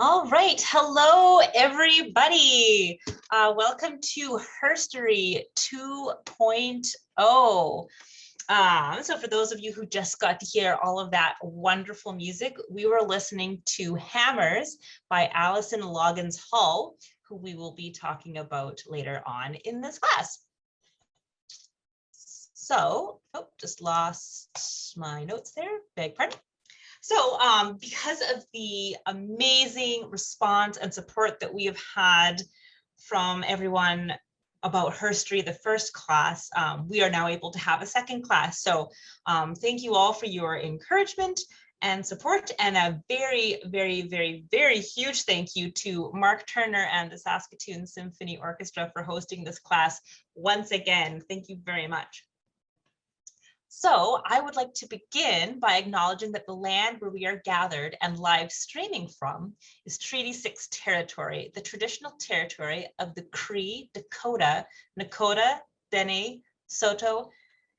All right, hello everybody. Welcome to Herstory 2.0. So for those of you who just got to hear all of that wonderful music, we were listening to Hammers by Allison Loggins-Hull, who we will be talking about later on in this class. So, just lost my notes there, beg pardon. So because of the amazing response and support that we have had from everyone about Herstory, the first class, we are now able to have a second class. So thank you all for your encouragement and support, and a very, very, very, very huge thank you to Mark Turner and the Saskatoon Symphony Orchestra for hosting this class once again. Thank you very much. So I would like to begin by acknowledging that the land where we are gathered and live streaming from is Treaty 6 territory, the traditional territory of the Cree, Dakota, Nakota, Dene, Saulteaux,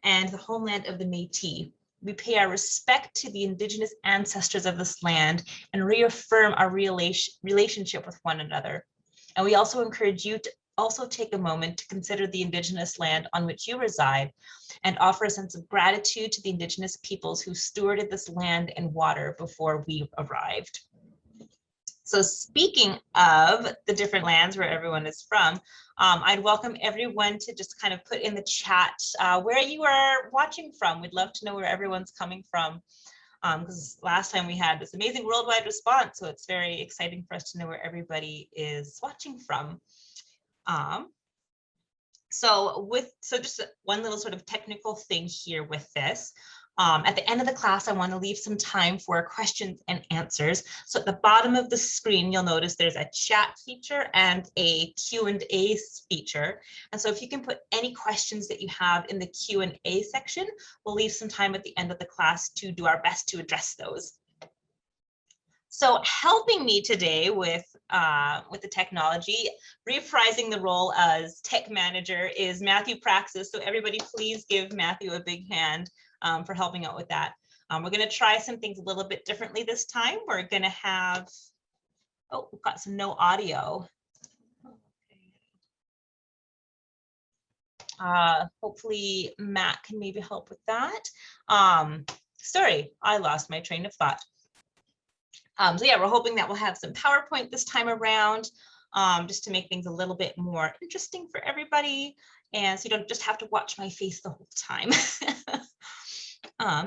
and the homeland of the Métis. We pay our respect to the Indigenous ancestors of this land and reaffirm our relationship with one another. And we also encourage you to also take a moment to consider the Indigenous land on which you reside and offer a sense of gratitude to the Indigenous peoples who stewarded this land and water before we arrived. So speaking of the different lands where everyone is from, I'd welcome everyone to just kind of put in the chat where you are watching from. We'd love to know where everyone's coming from, because last time we had this amazing worldwide response, so it's very exciting for us to know where everybody is watching from. So just one little sort of technical thing here with this. At the end of the class, I want to leave some time for questions and answers. So at the bottom of the screen, you'll notice there's a chat feature and a Q&A feature. And so if you can put any questions that you have in the Q&A section, we'll leave some time at the end of the class to do our best to address those. So helping me today with the technology, reprising the role as tech manager, is Matthew Praxis. So everybody please give Matthew a big hand for helping out with that. We're going to try some things a little bit differently this time. We're going to have, we've got some no audio. Hopefully Matt can maybe help with that. Sorry, I lost my train of thought. So yeah, we're hoping that we'll have some PowerPoint this time around, just to make things a little bit more interesting for everybody. And so you don't just have to watch my face the whole time.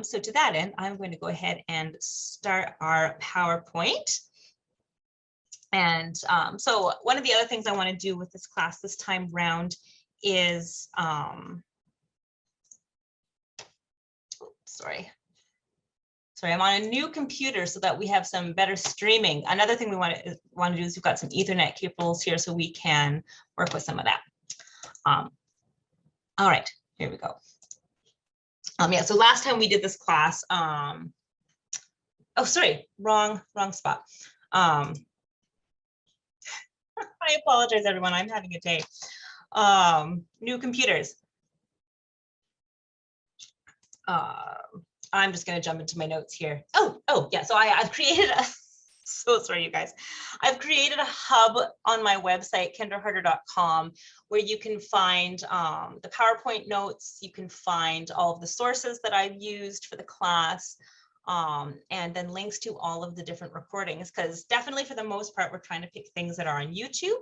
So to that end, I'm going to go ahead and start our PowerPoint. And so one of the other things I want to do with this class this time round is, sorry, I'm on a new computer so that we have some better streaming. Another thing we want to do is we've got some Ethernet cables here so we can work with some of that. All right, here we go. Yeah, so last time we did this class, oh, sorry, wrong spot. I apologize, everyone. I'm having a day. New computers. I'm just going to jump into my notes here. Oh, yeah. So I've created a, so sorry, you guys. I've created a hub on my website, kendraharder.com, where you can find the PowerPoint notes. You can find all of the sources that I've used for the class, and then links to all of the different recordings, because definitely for the most part, we're trying to pick things that are on YouTube.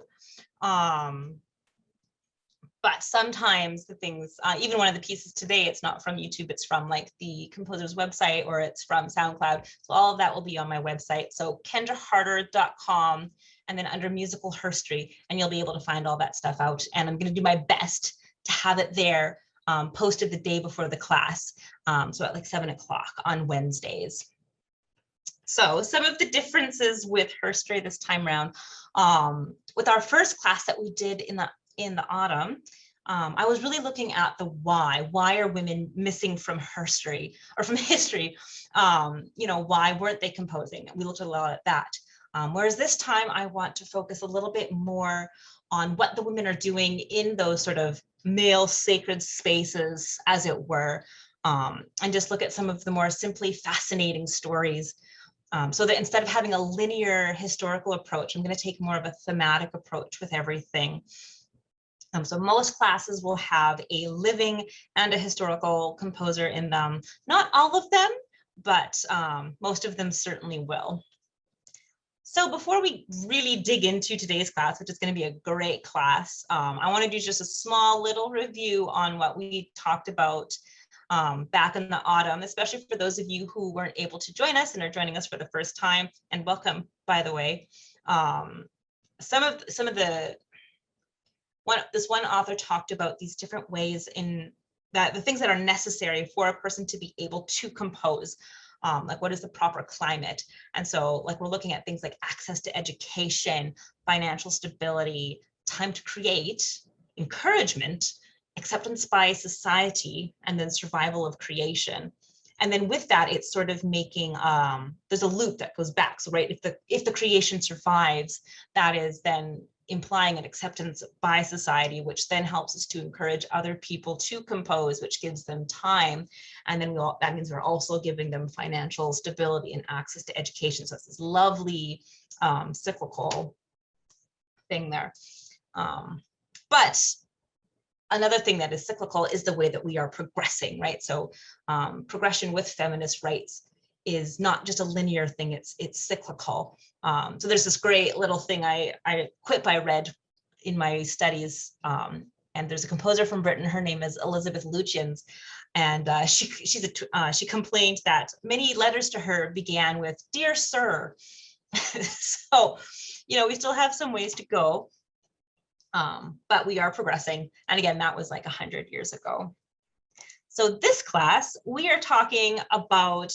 But sometimes the things, even one of the pieces today, it's not from YouTube, it's from like the composer's website, or it's from SoundCloud. So all of that will be on my website. So kendraharder.com, and then under musical Herstory, and you'll be able to find all that stuff out. And I'm going to do my best to have it there posted the day before the class. So at like 7 o'clock on Wednesdays. So some of the differences with Herstory this time around, with our first class that we did in the autumn, I was really looking at the why. Why are women missing from Herstory or from history? You know, why weren't they composing? We looked a lot at that. Whereas this time I want to focus a little bit more on what the women are doing in those sort of male sacred spaces, as it were, and just look at some of the more simply fascinating stories So that instead of having a linear historical approach, I'm going to take more of a thematic approach with everything. So most classes will have a living and a historical composer in them. Not all of them, but most of them certainly will. So before we really dig into today's class, which is going to be a great class, I want to do just a small little review on what we talked about back in the autumn, especially for those of you who weren't able to join us and are joining us for the first time. And welcome, by the way. This one author talked about these different ways in that the things that are necessary for a person to be able to compose. Like what is the proper climate? And so like we're looking at things like access to education, financial stability, time to create, encouragement, acceptance by society, and then survival of creation. And then with that, it's sort of making, there's a loop that goes back. So right, if the creation survives, that is then implying an acceptance by society, which then helps us to encourage other people to compose, which gives them time. And then that means we're also giving them financial stability and access to education. So it's this lovely cyclical thing there. But another thing that is cyclical is the way that we are progressing, right? So progression with feminist rights is not just a linear thing, it's cyclical. So there's this great little thing quip I read in my studies, and there's a composer from Britain, her name is Elizabeth Lutyens, and she complained that many letters to her began with "Dear Sir." So, we still have some ways to go, but we are progressing. And again, that was like 100 years ago. So this class, we are talking about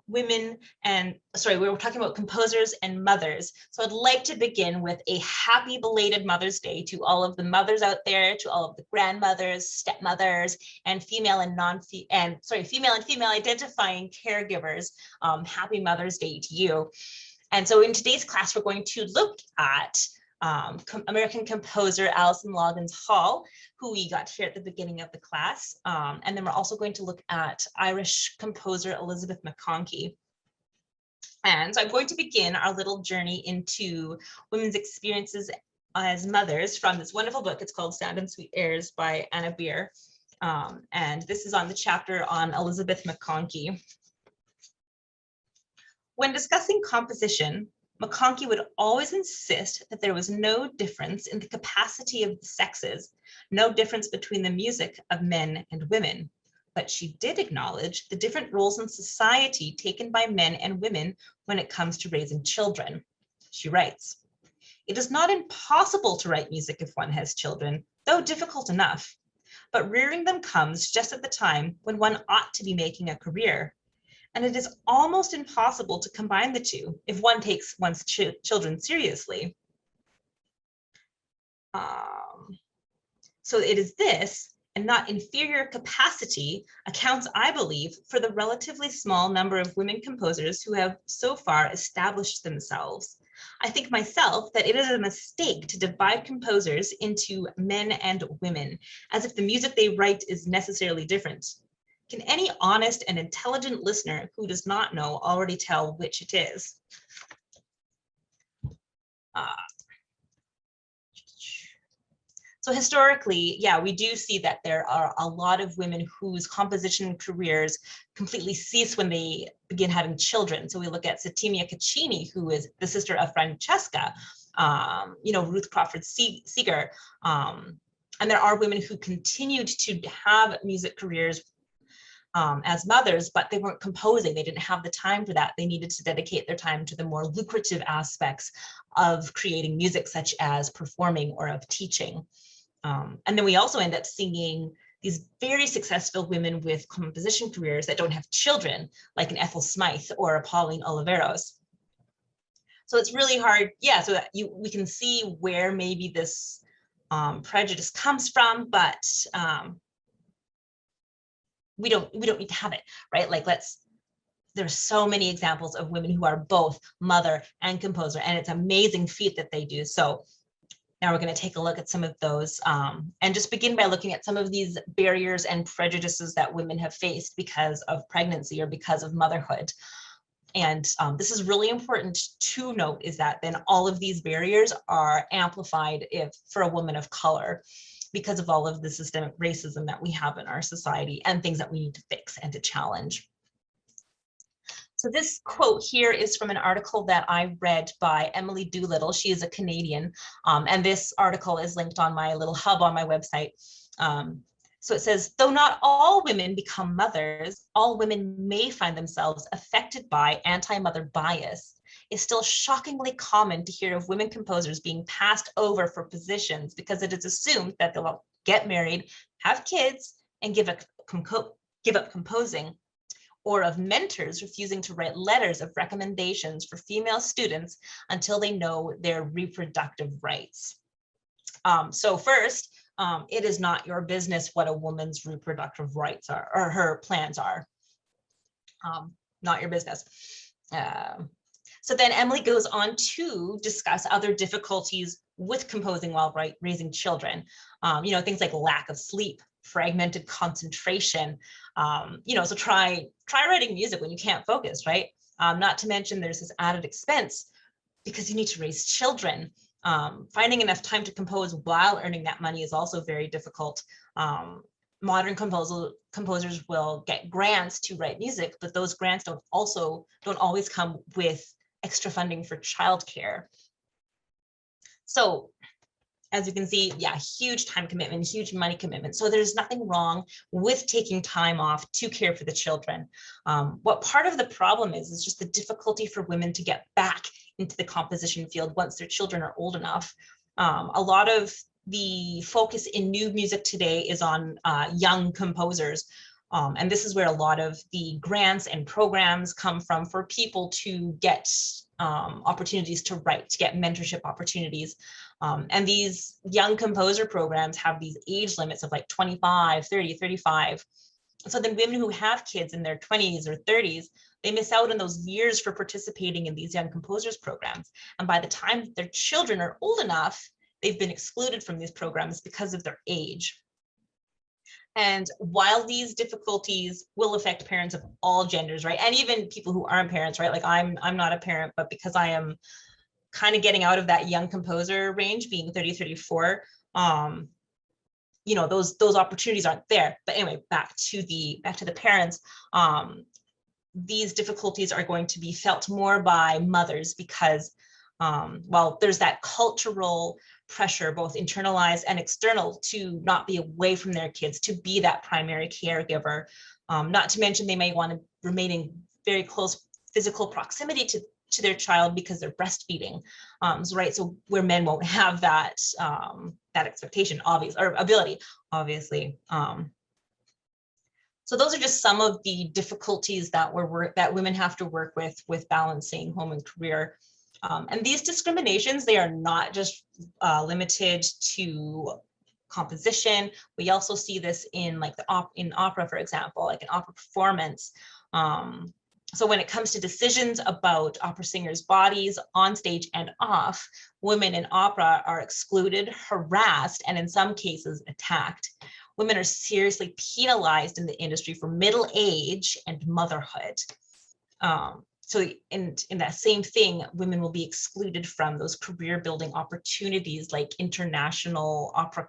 we were talking about composers and mothers. So I'd like to begin with a happy belated Mother's Day to all of the mothers out there, to all of the grandmothers, stepmothers, and female and female identifying caregivers. Happy Mother's Day to you. And so in today's class, we're going to look at American composer Allison Loggins-Hull, who we got here at the beginning of the class. And then we're also going to look at Irish composer Elizabeth Mcconkey. And so I'm going to begin our little journey into women's experiences as mothers from this wonderful book. It's called Sound and Sweet Airs by Anna Beer. And this is on the chapter on Elizabeth Mcconkey. When discussing composition, Mcconkey would always insist that there was no difference in the capacity of the sexes, no difference between the music of men and women. But she did acknowledge the different roles in society taken by men and women when it comes to raising children. She writes, "It is not impossible to write music if one has children, though difficult enough. But rearing them comes just at the time when one ought to be making a career. And it is almost impossible to combine the two if one takes one's children seriously." So it is this, and not inferior capacity, accounts, I believe, for the relatively small number of women composers who have so far established themselves. I think myself that it is a mistake to divide composers into men and women, as if the music they write is necessarily different. Can any honest and intelligent listener who does not know already tell which it is? So historically, yeah, we do see that there are a lot of women whose composition careers completely cease when they begin having children. So we look at Settimia Caccini, who is the sister of Francesca, Ruth Crawford Seeger. And there are women who continued to have music careers as mothers, but they weren't composing. They didn't have the time for that. They needed to dedicate their time to the more lucrative aspects of creating music, such as performing or of teaching. And then we also end up seeing these very successful women with composition careers that don't have children, like an Ethel Smythe or a Pauline Oliveros. So it's really hard, so that we can see where maybe this prejudice comes from, but we don't need to have it, right? Like there's so many examples of women who are both mother and composer, and it's an amazing feat that they do. So now we're going to take a look at some of those and just begin by looking at some of these barriers and prejudices that women have faced because of pregnancy or because of motherhood. And this is really important to note, is that then all of these barriers are amplified for a woman of color, because of all of the systemic racism that we have in our society and things that we need to fix and to challenge. So this quote here is from an article that I read by Emily Doolittle. She is a Canadian, and this article is linked on my little hub on my website. So it says, though not all women become mothers, all women may find themselves affected by anti-mother bias. It's still shockingly common to hear of women composers being passed over for positions because it is assumed that they'll get married, have kids, and give up composing, or of mentors refusing to write letters of recommendations for female students until they know their reproductive rights. So first, it is not your business what a woman's reproductive rights are, or her plans are. Not your business. So then Emily goes on to discuss other difficulties with composing while raising children. Things like lack of sleep, fragmented concentration. So try writing music when you can't focus, right? Not to mention there's this added expense because you need to raise children. Finding enough time to compose while earning that money is also very difficult. Modern composers will get grants to write music, but those grants don't always come with extra funding for childcare. So as you can see, yeah, huge time commitment, huge money commitment. So there's nothing wrong with taking time off to care for the children. What part of the problem is just the difficulty for women to get back into the composition field once their children are old enough. A lot of the focus in new music today is on young composers. And this is where a lot of the grants and programs come from for people to get opportunities to write, to get mentorship opportunities. And these young composer programs have these age limits of like 25, 30, 35. So then women who have kids in their 20s or 30s, they miss out on those years for participating in these young composers programs. And by the time their children are old enough, they've been excluded from these programs because of their age. And while these difficulties will affect parents of all genders, right? And even people who aren't parents, right? Like I'm not a parent, but because I am kind of getting out of that young composer range, being 30, 34, those opportunities aren't there. But anyway, back to the parents. These difficulties are going to be felt more by mothers because, there's that cultural pressure, both internalized and external, to not be away from their kids, to be that primary caregiver. Not to mention they may want to remain in very close physical proximity to their child because they're breastfeeding, so where men won't have that that expectation, ability, obviously. So those are just some of the difficulties that women have to work with balancing home and career. And these discriminations, they are not just limited to composition. We also see this in like in opera, for example, like an opera performance. So when it comes to decisions about opera singers' bodies on stage and off, women in opera are excluded, harassed, and in some cases attacked. Women are seriously penalized in the industry for middle age and motherhood. So in that same thing, women will be excluded from those career building opportunities like international opera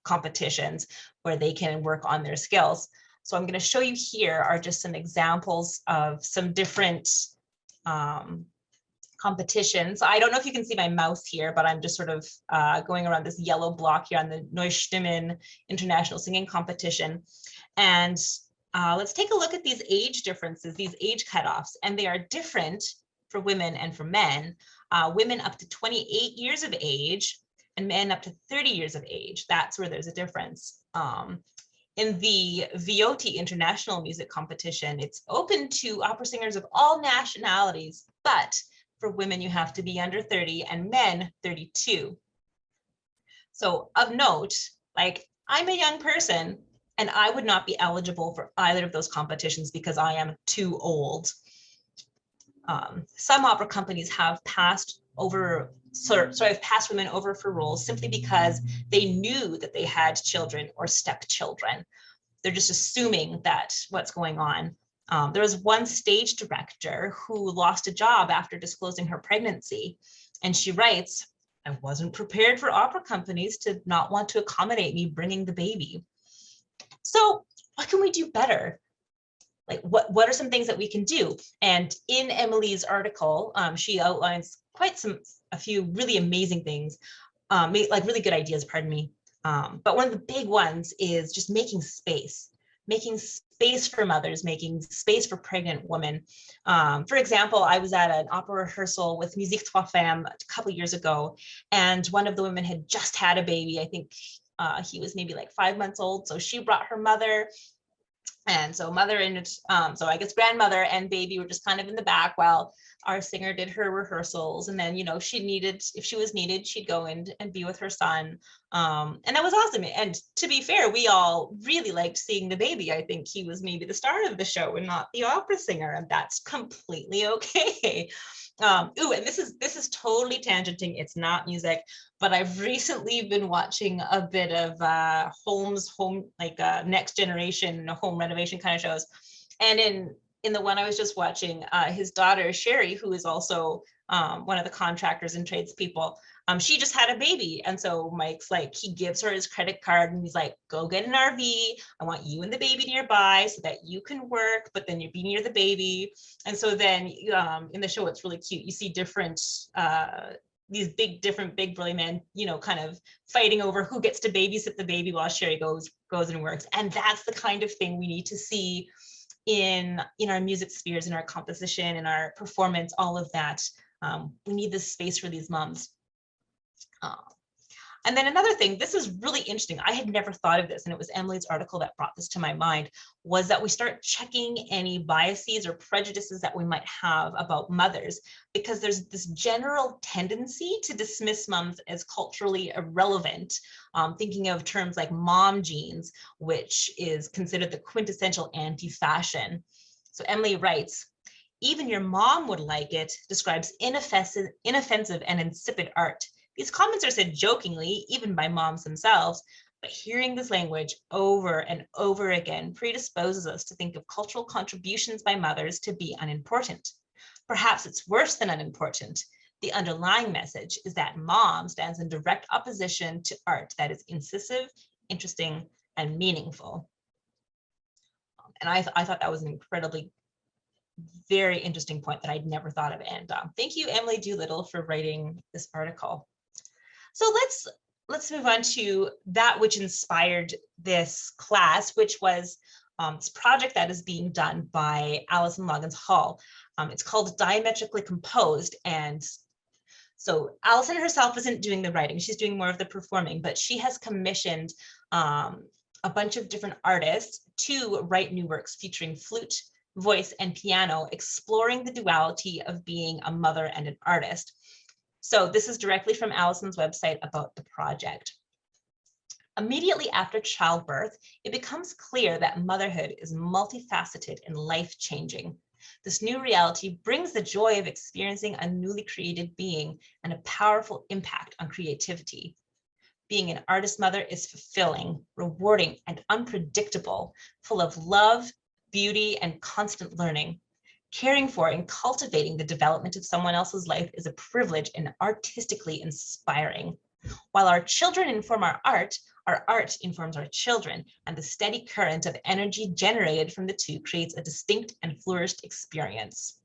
competitions where they can work on their skills. So I'm going to show you here are just some examples of some different competitions. I don't know if you can see my mouse here, but I'm just sort of going around this yellow block here on the Neustimmen International Singing Competition. And let's take a look at these age differences, these age cutoffs, and they are different for women and for men. Women up to 28 years of age and men up to 30 years of age. That's where there's a difference. In the Viotti International Music Competition, it's open to opera singers of all nationalities, but for women, you have to be under 30 and men 32. So of note, like I'm a young person and I would not be eligible for either of those competitions because I am too old. Some opera companies have passed women over for roles simply because they knew that they had children or stepchildren. They're just assuming that what's going on. There was one stage director who lost a job after disclosing her pregnancy. And she writes, "I wasn't prepared for opera companies to not want to accommodate me bringing the baby." So what can we do better? Like, what are some things that we can do? And in Emily's article, she outlines a few really amazing things, like really good ideas, pardon me. But one of the big ones is just making space for mothers, making space for pregnant women. For example, I was at an opera rehearsal with Musique Trois Femmes a couple years ago, and one of the women had just had a baby. I think he was maybe like 5 months old. So she brought her mother. And so mother and so I guess grandmother and baby were just kind of in the back while our singer did her rehearsals. And then, you know, if she was needed, she'd go in and be with her son. And that was awesome. And to be fair, we all really liked seeing the baby. I think he was maybe the star of the show and not the opera singer, and that's completely okay. And this is totally tangenting. It's not music, but I've recently been watching a bit of next generation home renovation kind of shows. And in the one I was just watching, his daughter Sherry, who is also one of the contractors and tradespeople, she just had a baby. And so Mike's like, he gives her his credit card and he's like, "Go get an RV. I want you and the baby nearby so that you can work, but then you be near the baby." And so then in the show, it's really cute. You see these big burly men, you know, kind of fighting over who gets to babysit the baby while Sherry goes and works. And that's the kind of thing we need to see in our music spheres, in our composition, in our performance, all of that. We need this space for these moms. And then another thing, this is really interesting. I had never thought of this, and it was Emily's article that brought this to my mind, was that we start checking any biases or prejudices that we might have about mothers, because there's this general tendency to dismiss moms as culturally irrelevant, thinking of terms like mom jeans, which is considered the quintessential anti-fashion. So Emily writes, "Even your mom would like it," describes inoffensive and insipid art. These comments are said jokingly, even by moms themselves, but hearing this language over and over again predisposes us to think of cultural contributions by mothers to be unimportant. Perhaps it's worse than unimportant. The underlying message is that mom stands in direct opposition to art that is incisive, interesting, and meaningful. And I thought that was an incredibly, very interesting point that I'd never thought of. And thank you, Emily Doolittle, for writing this article. So let's move on to that which inspired this class, which was this project that is being done by Allison Loggins-Hull. It's called Diametrically Composed. And so Alison herself isn't doing the writing, she's doing more of the performing, but she has commissioned a bunch of different artists to write new works featuring flute, voice, and piano, exploring the duality of being a mother and an artist. So this is directly from Alison's website about the project. Immediately after childbirth, it becomes clear that motherhood is multifaceted and life-changing. This new reality brings the joy of experiencing a newly created being and a powerful impact on creativity. Being an artist mother is fulfilling, rewarding, and unpredictable, full of love, beauty, and constant learning. Caring for and cultivating the development of someone else's life is a privilege and artistically inspiring. While our children inform our art informs our children, and the steady current of energy generated from the two creates a distinct and flourished experience.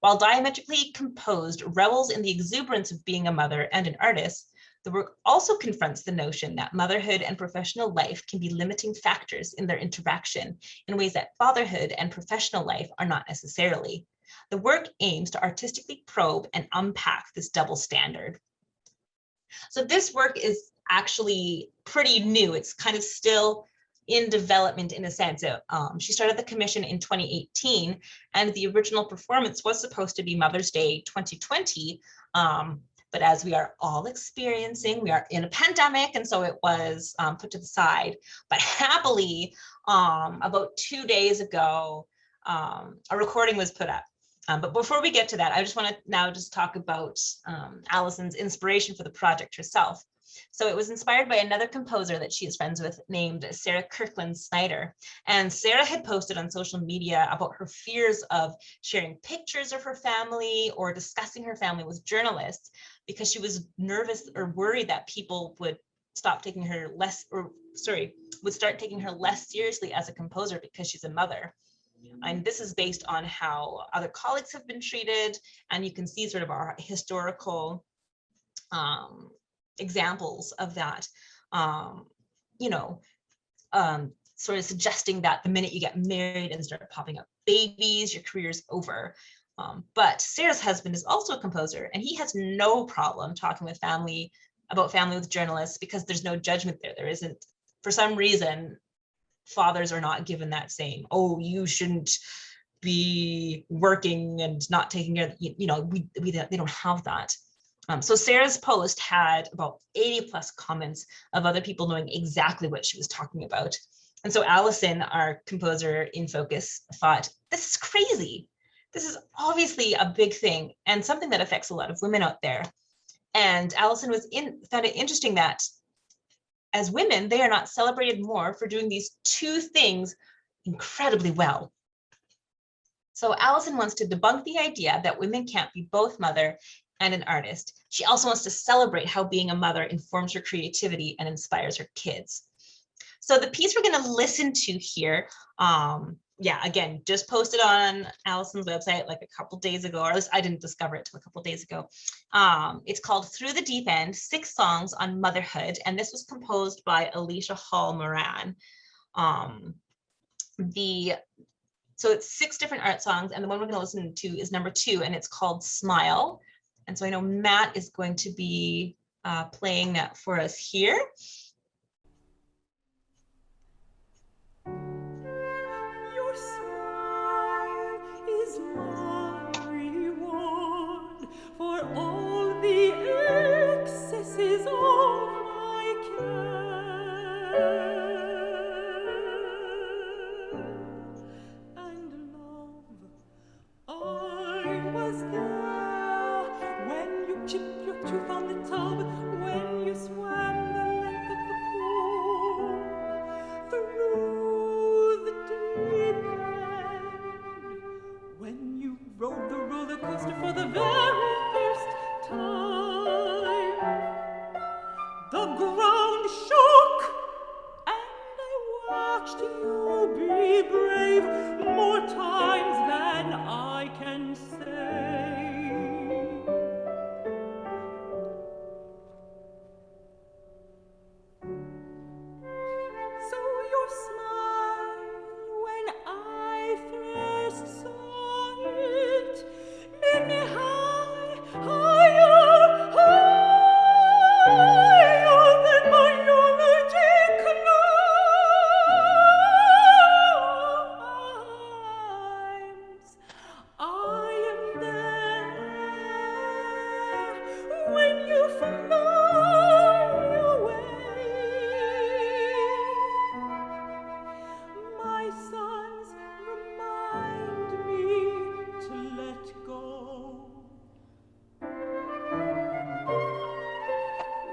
While Diametrically Composed revels in the exuberance of being a mother and an artist, the work also confronts the notion that motherhood and professional life can be limiting factors in their interaction in ways that fatherhood and professional life are not necessarily. The work aims to artistically probe and unpack this double standard. So this work is actually pretty new. It's kind of still in development in a sense. She started the commission in 2018, and the original performance was supposed to be Mother's Day 2020. But as we are all experiencing, we are in a pandemic, and so it was put to the side. But happily, about 2 days ago, a recording was put up. But before we get to that, I just want to now just talk about Alison's inspiration for the project herself. So it was inspired by another composer that she is friends with named Sarah Kirkland Snyder. And Sarah had posted on social media about her fears of sharing pictures of her family or discussing her family with journalists because she was nervous or worried that people would stop taking her would start taking her less seriously as a composer because she's a mother. And this is based on how other colleagues have been treated, and you can see sort of our historical examples of that, sort of suggesting that the minute you get married and start popping up babies, your career's over. But Sarah's husband is also a composer, and he has no problem talking about family with journalists because there's no judgment there. There isn't, for some reason, fathers are not given that same, oh, you shouldn't be working and not taking care of, they don't have that. So Sarah's post had about 80 plus comments of other people knowing exactly what she was talking about. And so Alison, our composer in focus, thought, this is crazy. This is obviously a big thing and something that affects a lot of women out there. And Alison found it interesting that as women, they are not celebrated more for doing these two things incredibly well. So Alison wants to debunk the idea that women can't be both mother and an artist. She also wants to celebrate how being a mother informs her creativity and inspires her kids. So the piece we're going to listen to here, again, just posted on Alison's website like a couple days ago, or at least I didn't discover it till a couple days ago. It's called Through the Deep End, 6 Songs on Motherhood, and this was composed by Alicia Hall Moran. So it's 6 different art songs, and the one we're going to listen to is number 2, and it's called Smile. And so I know Matt is going to be playing that for us here. Your smile is my reward for all the excesses of my care. And love, I was there when you chipped your tooth on the tub, when you swam the length of the pool, through the deep end, when you rode the roller coaster for the very first time. The ground shook, and I watched you be brave more times than I can say. So your smile, when I first saw it, made me high, higher, higher than my eulogy climbs. I am there when you fly away. My sons remind me to let go.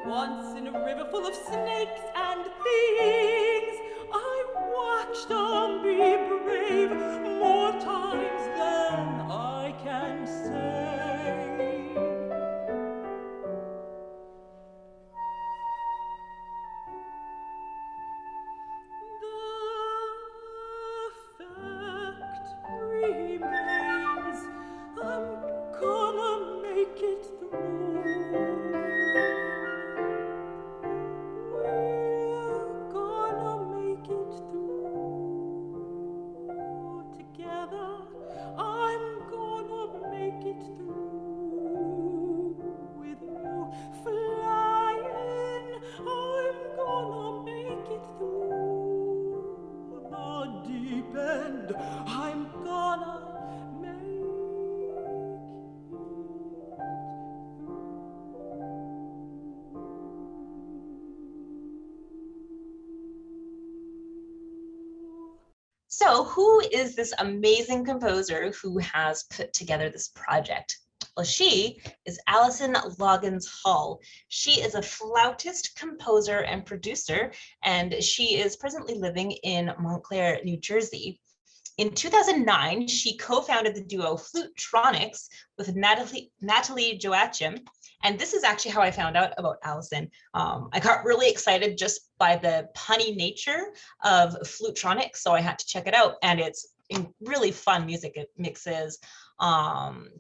Once in a river full of snakes and things, I watched them be brave more times than I can say. The fact remains, I'm gonna make it through. We're gonna make it through together. I'm gonna make it through with you flying. I'm gonna make it through the deep end. I'm gonna make it So who is this amazing composer who has put together this project? Well, she is Allison Loggins-Hull. She is a flautist, composer, and producer, and she is presently living in Montclair, New Jersey. In 2009, she co-founded the duo Flutetronics with Natalie Joachim. And this is actually how I found out about Allison. I got really excited just by the punny nature of Flutetronics, so I had to check it out. And it's really fun music. It mixes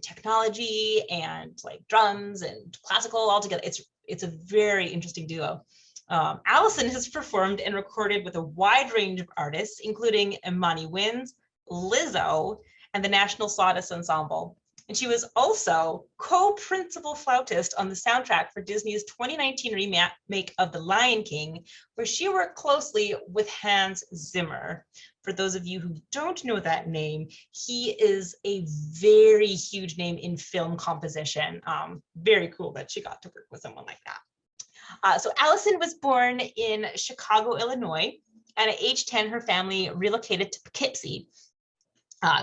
technology and like drums and classical all together. It's a very interesting duo. Allison has performed and recorded with a wide range of artists, including Imani Winds, Lizzo, and the National Sawdust Ensemble. And she was also co-principal flautist on the soundtrack for Disney's 2019 remake of The Lion King, where she worked closely with Hans Zimmer. For those of you who don't know that name, he is a very huge name in film composition. Very cool that she got to work with someone like that. So Allison was born in Chicago, Illinois, and at age 10, her family relocated to Poughkeepsie.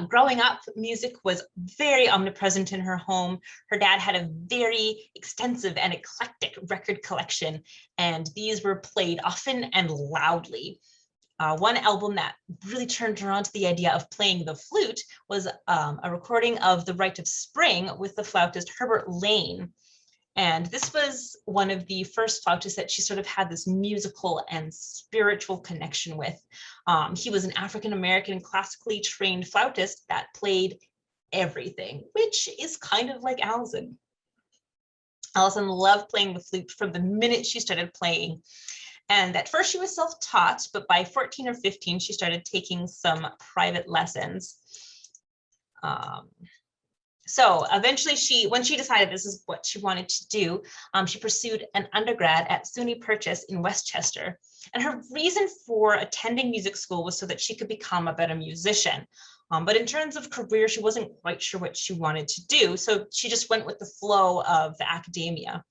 Growing up, music was very omnipresent in her home. Her dad had a very extensive and eclectic record collection, and these were played often and loudly. One album that really turned her on to the idea of playing the flute was a recording of The Rite of Spring with the flautist Herbert Lane. And this was one of the first flautists that she sort of had this musical and spiritual connection with. He was an African-American classically trained flautist that played everything, which is kind of like Allison. Allison loved playing the flute from the minute she started playing. And at first she was self-taught, but by 14 or 15, she started taking some private lessons. So eventually when she decided this is what she wanted to do, she pursued an undergrad at SUNY Purchase in Westchester. And her reason for attending music school was so that she could become a better musician. But in terms of career, she wasn't quite sure what she wanted to do. So she just went with the flow of the academia.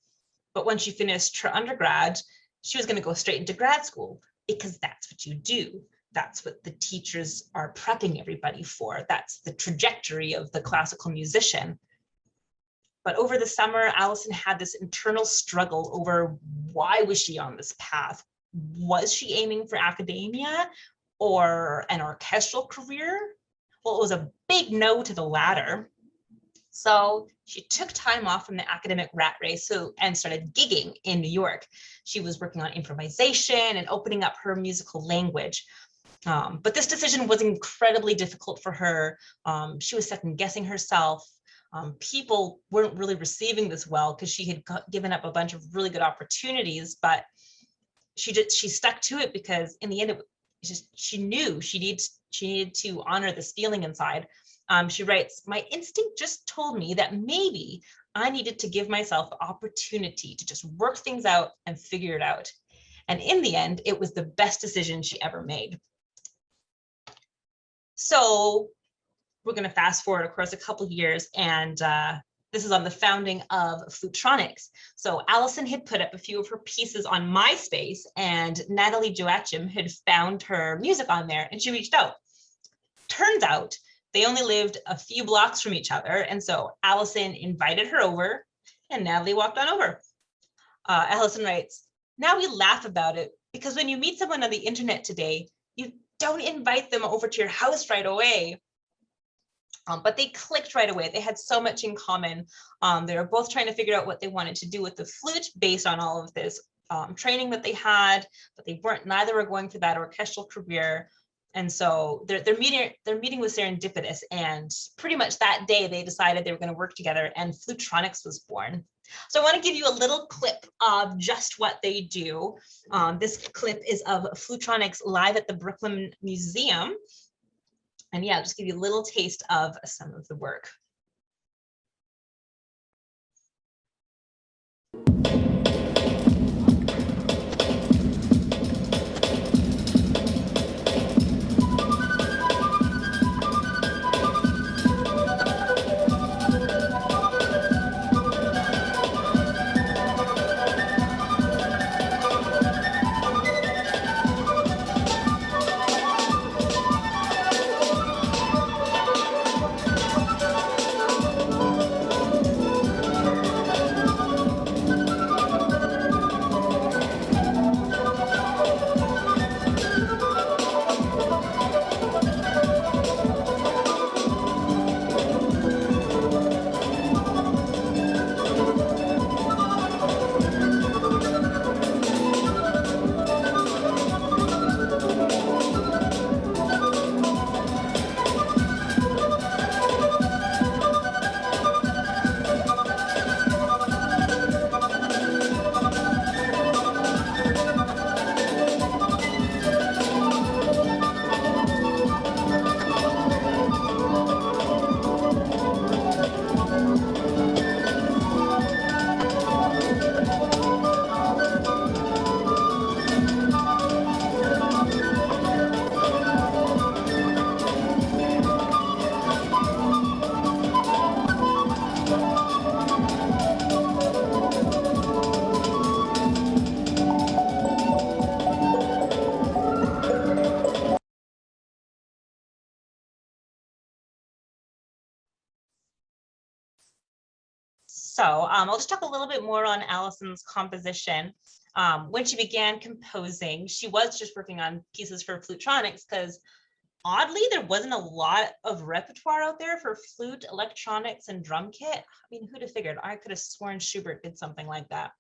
But when she finished her undergrad, she was going to go straight into grad school because that's what you do. That's what the teachers are prepping everybody for. That's the trajectory of the classical musician. But over the summer, Allison had this internal struggle over why was she on this path? Was she aiming for academia or an orchestral career? Well, it was a big no to the latter. So she took time off from the academic rat race and started gigging in New York. She was working on improvisation and opening up her musical language. But this decision was incredibly difficult for her. She was second guessing herself. People weren't really receiving this well because she had given up a bunch of really good opportunities, but she stuck to it because in the end, she knew she needed to honor this feeling inside. She writes, "My instinct just told me that maybe I needed to give myself the opportunity to just work things out and figure it out. And in the end, it was the best decision she ever made." So we're going to fast forward, of course, a couple of years, and this is on the founding of Flutetronics. So Allison had put up a few of her pieces on MySpace, and Natalie Joachim had found her music on there, and she reached out. Turns out they only lived a few blocks from each other, and so Allison invited her over, and Natalie walked on over. Allison writes, "Now we laugh about it because when you meet someone on the internet today, you don't invite them over to your house right away." But they clicked right away. They had so much in common. They were both trying to figure out what they wanted to do with the flute based on all of this training that they had, but neither were going for that orchestral career. And so their meeting was serendipitous, and pretty much that day they decided they were going to work together, and Flutetronics was born. So I want to give you a little clip of just what they do. This clip is of Flutetronics live at the Brooklyn Museum. And yeah, I'll just give you a little taste of some of the work. So I'll just talk a little bit more on Allison's composition. When she began composing, she was just working on pieces for Flutronics because oddly, there wasn't a lot of repertoire out there for flute, electronics, and drum kit. I mean, who'd have figured? I could have sworn Schubert did something like that.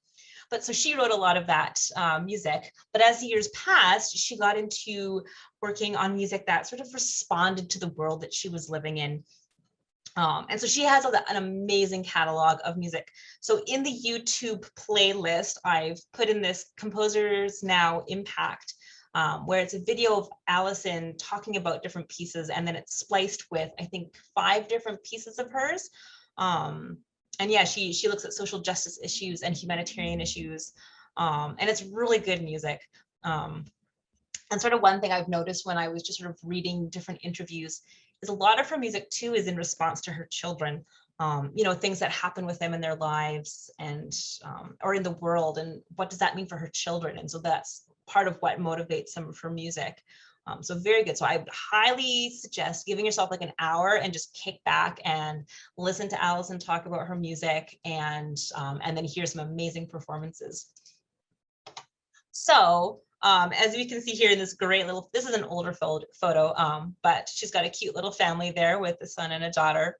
But so she wrote a lot of that music. But as the years passed, she got into working on music that sort of responded to the world that she was living in. And so she has an amazing catalog of music. So in the YouTube playlist, I've put in this Composers Now Impact, where it's a video of Allison talking about different pieces, and then it's spliced with, I think, 5 different pieces of hers. And yeah, she looks at social justice issues and humanitarian issues, and it's really good music. And sort of one thing I've noticed when I was just sort of reading different interviews is a lot of her music too is in response to her children, you know, things that happen with them in their lives and or in the world, and what does that mean for her children? And so that's part of what motivates some of her music. So very good. So I would highly suggest giving yourself like an hour and just kick back and listen to Allison talk about her music, and then hear some amazing performances. So as we can see here in this great little, this is an older photo, but she's got a cute little family there with a son and a daughter.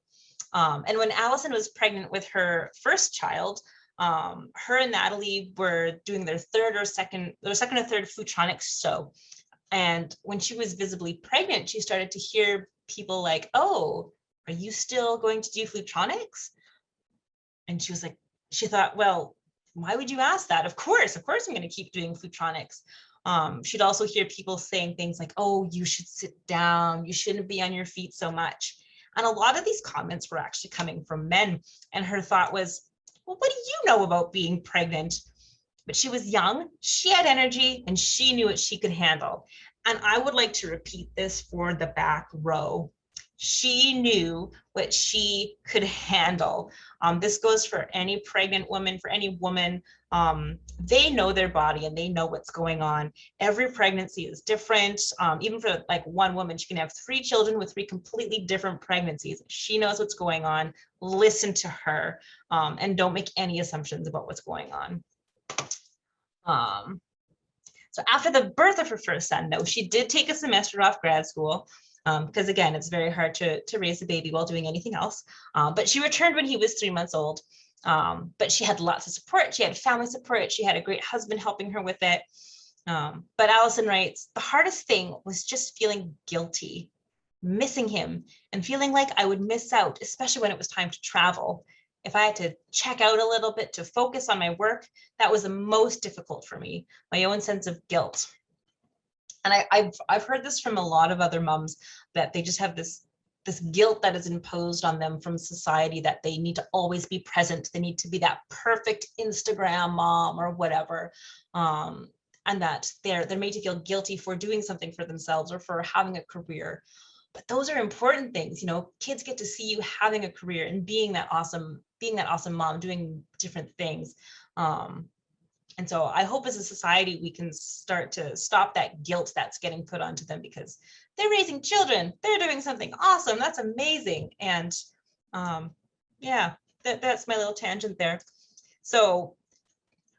And when Allison was pregnant with her first child, her and Natalie were doing their second or third Flutronics show. And when she was visibly pregnant, she started to hear people like, "Oh, are you still going to do Flutronics?" And she was like, she thought, well, why would you ask that? Of course I'm going to keep doing Flutronics. She'd also hear people saying things like, "Oh, you should sit down. You shouldn't be on your feet so much." And a lot of these comments were actually coming from men. And her thought was, well, what do you know about being pregnant? But she was young, she had energy, and she knew what she could handle. And I would like to repeat this for the back row. She knew what she could handle. This goes for any pregnant woman, for any woman. They know their body and they know what's going on. Every pregnancy is different. Even for like one woman, she can have 3 children with 3 completely different pregnancies. She knows what's going on. Listen to her, and don't make any assumptions about what's going on. So after the birth of her first son, though, she did take a semester off grad school, because again, it's very hard to raise a baby while doing anything else. But she returned when he was 3 months old. But she had lots of support. She had family support. She had a great husband helping her with it. But Allison writes, the hardest thing was just feeling guilty, missing him, and feeling like I would miss out, especially when it was time to travel. If I had to check out a little bit to focus on my work, that was the most difficult for me, my own sense of guilt. And I've heard this from a lot of other moms, that they just have this guilt that is imposed on them from society, that they need to always be present. They need to be that perfect Instagram mom or whatever. And that they're made to feel guilty for doing something for themselves or for having a career. But those are important things, you know. Kids get to see you having a career and being that awesome mom, doing different things. And so I hope as a society we can start to stop that guilt that's getting put onto them, because they're raising children, they're doing something awesome, that's amazing. And yeah, that's my little tangent there. So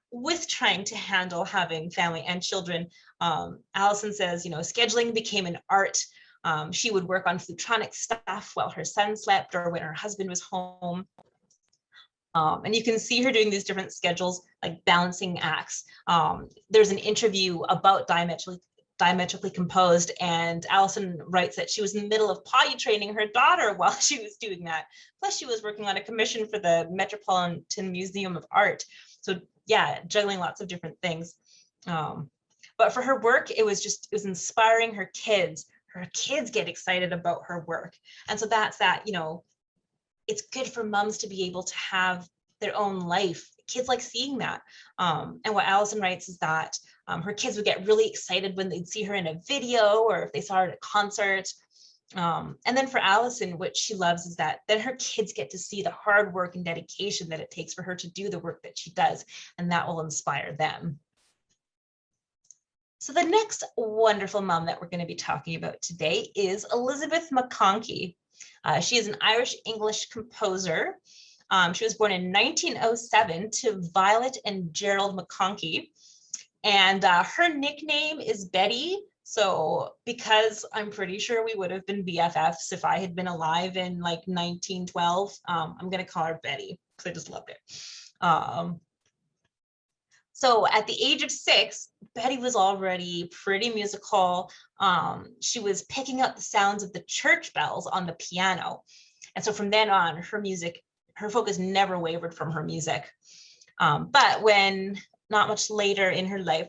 with trying to handle having family and children, Allison says, you know, scheduling became an art. She would work on Flutronic stuff while her son slept or when her husband was home. And you can see her doing these different schedules, like balancing acts. There's an interview about Diametrically Composed, and Allison writes that she was in the middle of potty training her daughter while she was doing that. Plus, she was working on a commission for the Metropolitan Museum of Art. So yeah, juggling lots of different things. But for her work, it was inspiring her kids. Her kids get excited about her work. And so that's that, you know, it's good for moms to be able to have their own life. Kids like seeing that. And what Allison writes is that her kids would get really excited when they'd see her in a video or if they saw her at a concert. And then for Allison, what she loves is that then her kids get to see the hard work and dedication that it takes for her to do the work that she does, and that will inspire them. So the next wonderful mom that we're going to be talking about today is Elizabeth Mcconkey. She is an Irish English composer. She was born in 1907 to Violet and Gerald Mcconkey. And her nickname is Betty. So because I'm pretty sure we would have been BFFs if I had been alive in like 1912, I'm going to call her Betty because I just loved it. So at the age of 6, Betty was already pretty musical. She was picking up the sounds of the church bells on the piano. And so from then on, her focus never wavered from her music. But when not much later in her life,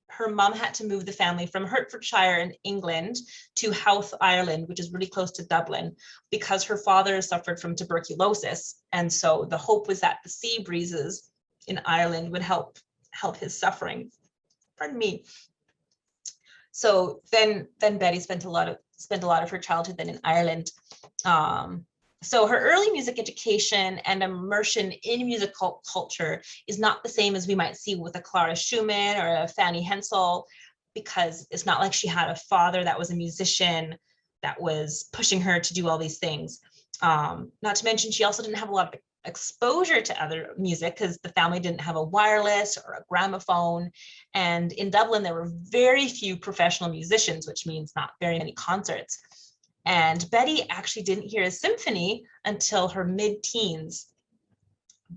her mom had to move the family from Hertfordshire in England to Howth, Ireland, which is really close to Dublin, because her father suffered from tuberculosis. And so the hope was that the sea breezes in Ireland would help his suffering. Pardon me. So then Betty spent a lot of her childhood then in Ireland. So her early music education and immersion in musical culture is not the same as we might see with a Clara Schumann or a Fanny Hensel, because it's not like she had a father that was a musician that was pushing her to do all these things. Not to mention, she also didn't have a lot of exposure to other music because the family didn't have a wireless or a gramophone. And in Dublin, there were very few professional musicians, which means not very many concerts. And Betty actually didn't hear a symphony until her mid-teens.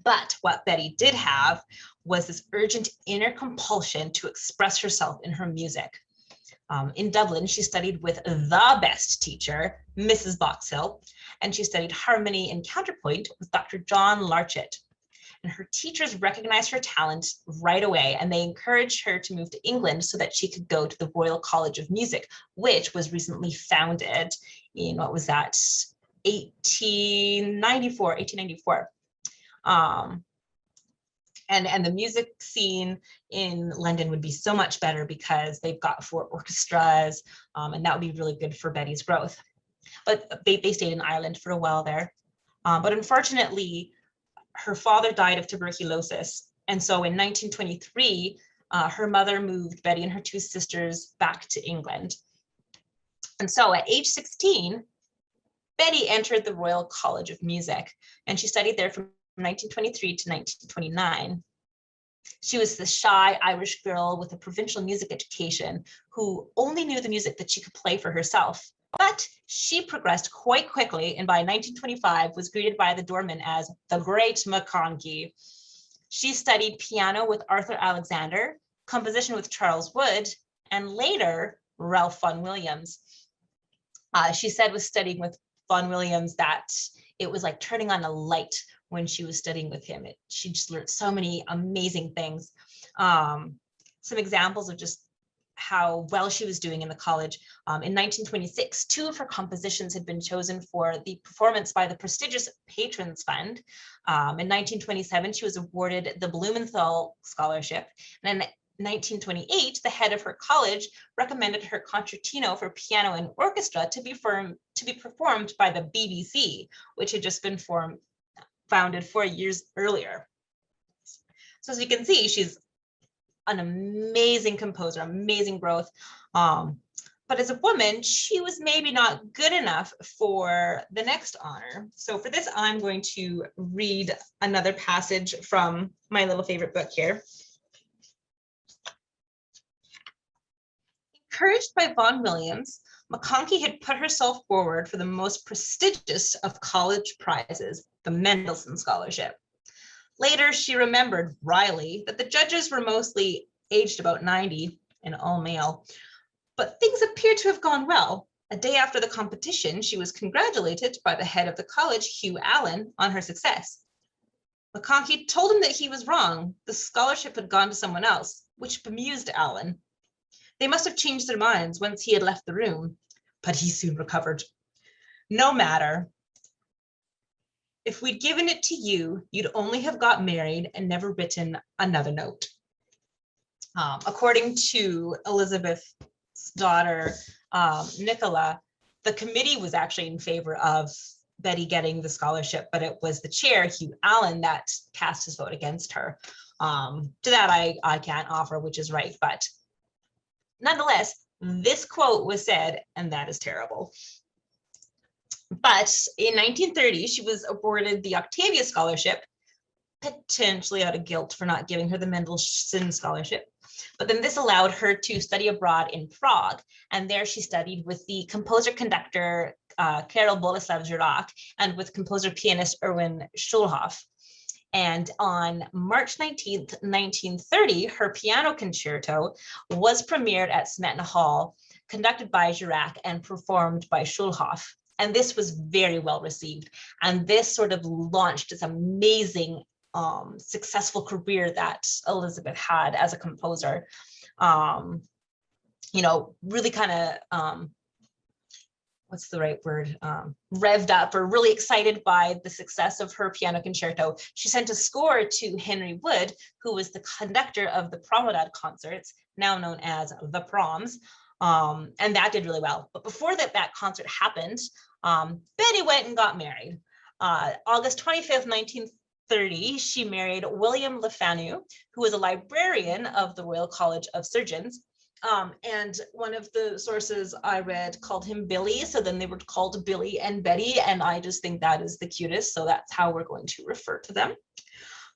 But what Betty did have was this urgent inner compulsion to express herself in her music. In Dublin, she studied with the best teacher, Mrs. Boxhill, and she studied harmony and counterpoint with Dr. John Larchett. And her teachers recognized her talent right away, and they encouraged her to move to England so that she could go to the Royal College of Music, which was recently founded in, what was that, 1894. And the music scene in London would be so much better because they've got 4 orchestras, and that would be really good for Betty's growth. But they stayed in Ireland for a while there. But unfortunately, her father died of tuberculosis. And so in 1923, her mother moved Betty and her 2 sisters back to England. And so at age 16, Betty entered the Royal College of Music, and she studied there from 1923 to 1929. She was the shy Irish girl with a provincial music education who only knew the music that she could play for herself. But she progressed quite quickly, and by 1925 was greeted by the doorman as the great Mcconkey. She studied piano with Arthur Alexander, composition with Charles Wood, and later Ralph Vaughan Williams. She said with studying with Vaughan Williams that it was like turning on a light when she was studying with him. She just learned so many amazing things. Some examples of just how well she was doing in the college. In 1926, 2 of her compositions had been chosen for the performance by the prestigious Patrons Fund. In 1927, she was awarded the Blumenthal Scholarship. And in 1928, the head of her college recommended her concertino for piano and orchestra to be performed by the BBC, which had just been founded 4 years earlier. So as you can see, she's an amazing composer, amazing growth. But as a woman, she was maybe not good enough for the next honor. So for this, I'm going to read another passage from my little favorite book here. Encouraged by Vaughan Williams, Mcconkey had put herself forward for the most prestigious of college prizes, the Mendelssohn Scholarship. Later, she remembered wryly that the judges were mostly aged about 90 and all male, but things appeared to have gone well. A day after the competition, she was congratulated by the head of the college, Hugh Allen, on her success. Mcconkey told him that he was wrong. The scholarship had gone to someone else, which bemused Allen. They must have changed their minds once he had left the room, but he soon recovered. No matter. If we'd given it to you, you'd only have got married and never written another note. According to Elizabeth's daughter, Nicola, the committee was actually in favor of Betty getting the scholarship, but it was the chair, Hugh Allen, that cast his vote against her. To that I can't offer which is right, but nonetheless, this quote was said, and that is terrible. But in 1930, she was awarded the Octavia Scholarship, potentially out of guilt for not giving her the Mendelssohn Scholarship. But then this allowed her to study abroad in Prague. And there she studied with the composer-conductor Karel Boleslav Žurák and with composer-pianist Erwin Schulhoff. And on March 19th, 1930, her piano concerto was premiered at Smetana Hall, conducted by Žurák and performed by Schulhoff. And this was very well received. And this sort of launched this amazing, successful career that Elizabeth had as a composer. You know, really kind of, what's the right word, revved up or really excited by the success of her piano concerto. She sent a score to Henry Wood, who was the conductor of the Promenade concerts, now known as the Proms, and that did really well. But before that concert happened, Betty went and got married. August 25th, 1930, she married William Lefanu, who was a librarian of the Royal College of Surgeons. And one of the sources I read called him Billy, so then they were called Billy and Betty, and I just think that is the cutest, so that's how we're going to refer to them.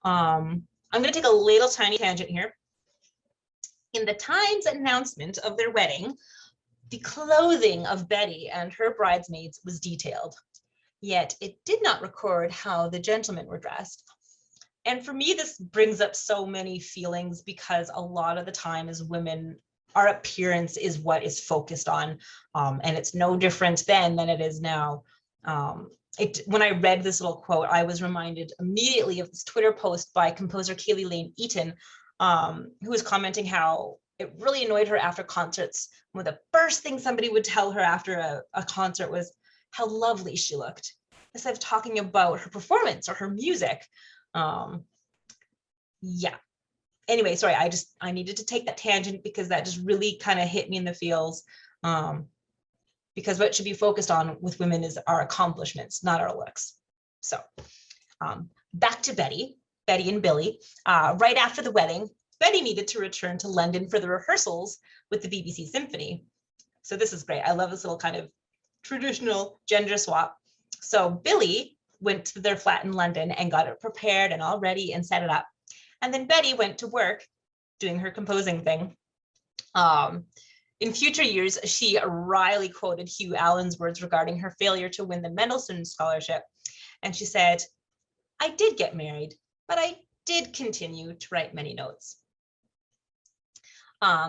I'm going to take a little tiny tangent here. In the Times announcement of their wedding, the clothing of Betty and her bridesmaids was detailed, yet it did not record how the gentlemen were dressed. And for me, this brings up so many feelings because a lot of the time as women, our appearance is what is focused on, and it's no different then than it is now. When I read this little quote, I was reminded immediately of this Twitter post by composer Kaylee Lane Eaton, who was commenting how it really annoyed her after concerts. One of the first things somebody would tell her after a concert was how lovely she looked, instead of talking about her performance or her music. Yeah. Anyway, sorry, I needed to take that tangent because that just really kind of hit me in the feels. Because what should be focused on with women is our accomplishments, not our looks. So back to Betty and Billy. Right after the wedding, Betty needed to return to London for the rehearsals with the BBC Symphony. So this is great. I love this little kind of traditional gender swap. So Billy went to their flat in London and got it prepared and all ready and set it up. And then Betty went to work doing her composing thing. In future years, she wryly quoted Hugh Allen's words regarding her failure to win the Mendelssohn Scholarship. And she said, "I did get married, but I did continue to write many notes."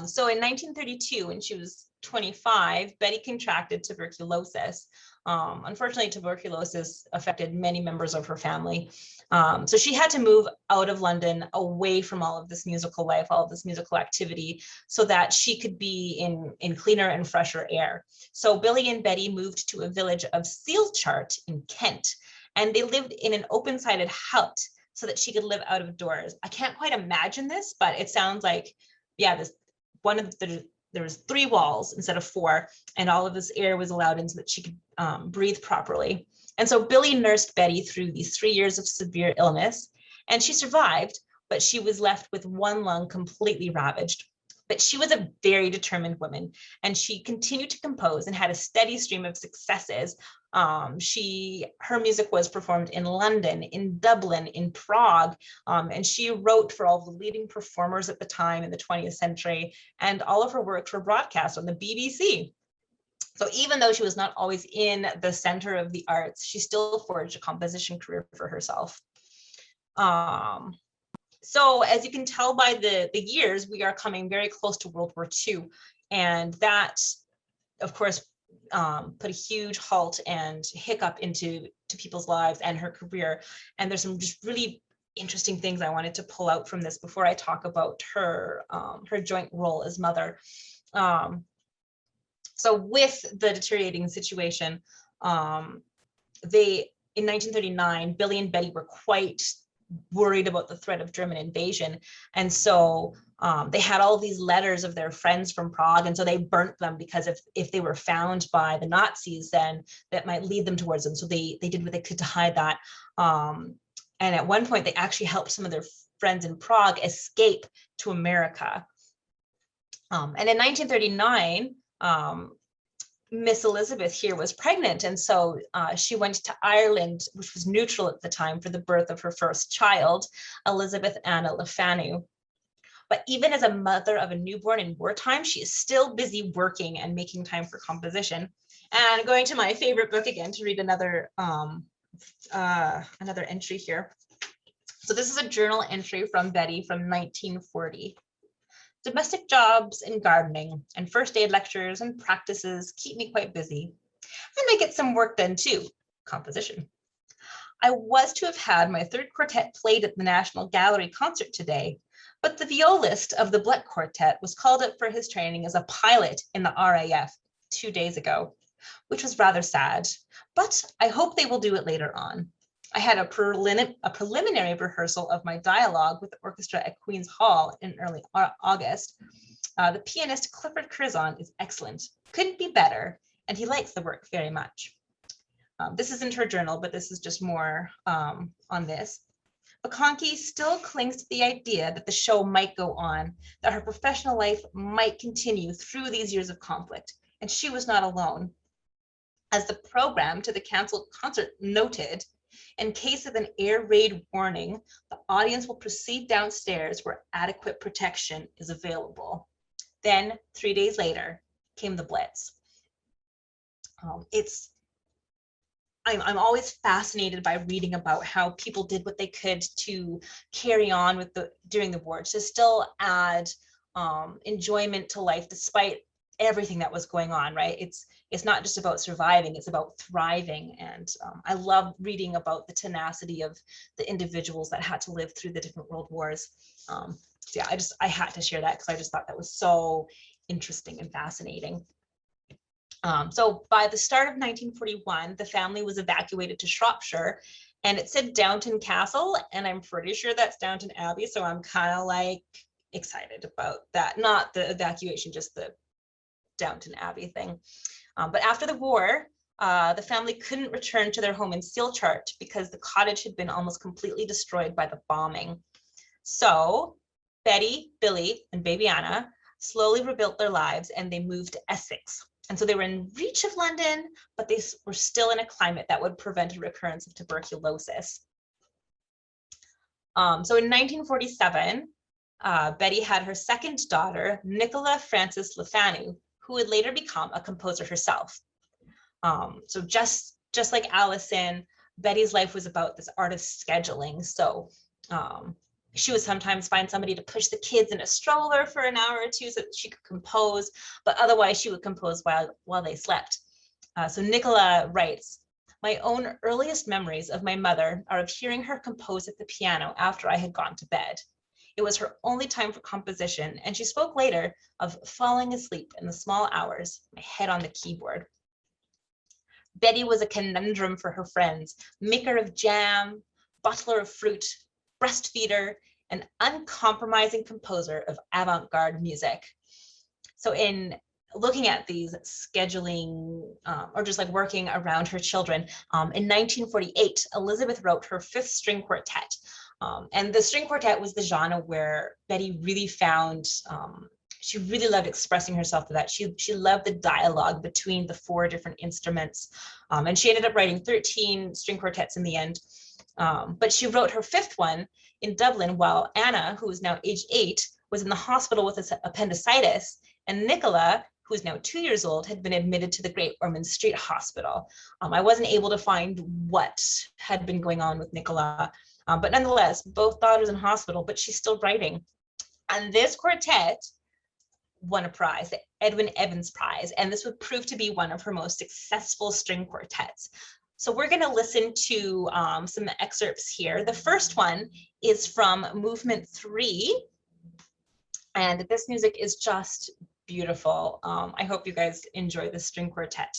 So in 1932, when she was 25, Betty contracted tuberculosis. Unfortunately, tuberculosis affected many members of her family. So she had to move out of London, away from all of this musical life, all of this musical activity, so that she could be in cleaner and fresher air. So Billy and Betty moved to a village of Sealchart in Kent, and they lived in an open-sided hut so that she could live out of doors. I can't quite imagine this, but it sounds like, yeah, there was 3 walls instead of 4, and all of this air was allowed in so that she could breathe properly. And so Billy nursed Betty through these 3 years of severe illness, and she survived, but she was left with one lung completely ravaged. But she was a very determined woman, and she continued to compose and had a steady stream of successes. Her music was performed in London, in Dublin, in Prague, and she wrote for all the leading performers at the time in the 20th century, and all of her works were broadcast on the BBC. So even though she was not always in the center of the arts, she still forged a composition career for herself. So as you can tell by the years, we are coming very close to World War II. And that, of course, put a huge halt and hiccup into people's lives and her career. And there's some just really interesting things I wanted to pull out from this before I talk about her joint role as mother. So with the deteriorating situation, in 1939, Billy and Betty were quite worried about the threat of German invasion. And so they had all these letters of their friends from Prague. And so they burnt them because if they were found by the Nazis, then that might lead them towards them. So they did what they could to hide that. And at one point, they actually helped some of their friends in Prague escape to America. And in 1939, Miss Elizabeth here was pregnant, and so she went to Ireland, which was neutral at the time, for the birth of her first child, Elizabeth Anna Lefanu. But even as a mother of a newborn in wartime, she is still busy working and making time for composition. And going to my favorite book again to read another entry here. So this is a journal entry from Betty from 1940. Domestic jobs and gardening and first aid lectures and practices keep me quite busy. And I get some work done too, composition. I was to have had my third quartet played at the National Gallery concert today, but the violist of the Black Quartet was called up for his training as a pilot in the RAF 2 days ago, which was rather sad, but I hope they will do it later on. I had a preliminary rehearsal of my dialogue with the orchestra at Queen's Hall in early August. The pianist Clifford Curzon is excellent, couldn't be better, and he likes the work very much. This isn't her journal, but this is just more on this. Mcconkey still clings to the idea that the show might go on, that her professional life might continue through these years of conflict, and she was not alone. As the program to the canceled concert noted, in case of an air raid warning, the audience will proceed downstairs where adequate protection is available. Then 3 days later came the Blitz. I'm always fascinated by reading about how people did what they could to carry on with during the war, to still add enjoyment to life despite everything that was going on, right? It's not just about surviving, it's about thriving. And I love reading about the tenacity of the individuals that had to live through the different world wars. So yeah, I had to share that because I just thought that was so interesting and fascinating. So by the start of 1941, the family was evacuated to Shropshire, and it said Downton Castle, and I'm pretty sure that's Downton Abbey. So I'm kind of like excited about that. Not the evacuation, just the Downton Abbey thing. But after the war, the family couldn't return to their home in Sealchart because the cottage had been almost completely destroyed by the bombing. So Betty, Billy, and baby Anna slowly rebuilt their lives, and they moved to Essex. And so they were in reach of London, but they were still in a climate that would prevent a recurrence of tuberculosis. So in 1947, Betty had her second daughter, Nicola Frances Lefanu, who would later become a composer herself. So just like Allison, Betty's life was about this art of scheduling. So she would sometimes find somebody to push the kids in a stroller for an hour or two so that she could compose, but otherwise she would compose while they slept. So Nicola writes, "My own earliest memories of my mother are of hearing her compose at the piano after I had gone to bed. It was her only time for composition, and she spoke later of falling asleep in the small hours, my head on the keyboard. Betty was a conundrum for her friends, maker of jam, bottler of fruit, breastfeeder, an uncompromising composer of avant-garde music." So in looking at these scheduling or just like working around her children, in 1948, Elizabeth wrote her 5th string quartet. And the string quartet was the genre where Betty really found, she really loved expressing herself to that. She loved the dialogue between the 4 different instruments. And she ended up writing 13 string quartets in the end. But she wrote her 5th one in Dublin while Anna, who is now age 8, was in the hospital with appendicitis, and Nicola, who is now 2 years old, had been admitted to the Great Ormond Street Hospital. I wasn't able to find what had been going on with Nicola, but nonetheless, both daughters in hospital, but she's still writing. And this quartet won a prize, the Edwin Evans Prize, and this would prove to be one of her most successful string quartets. So we're going to listen to some excerpts here. The first one is from Movement 3, and this music is just beautiful. I hope you guys enjoy the string quartet.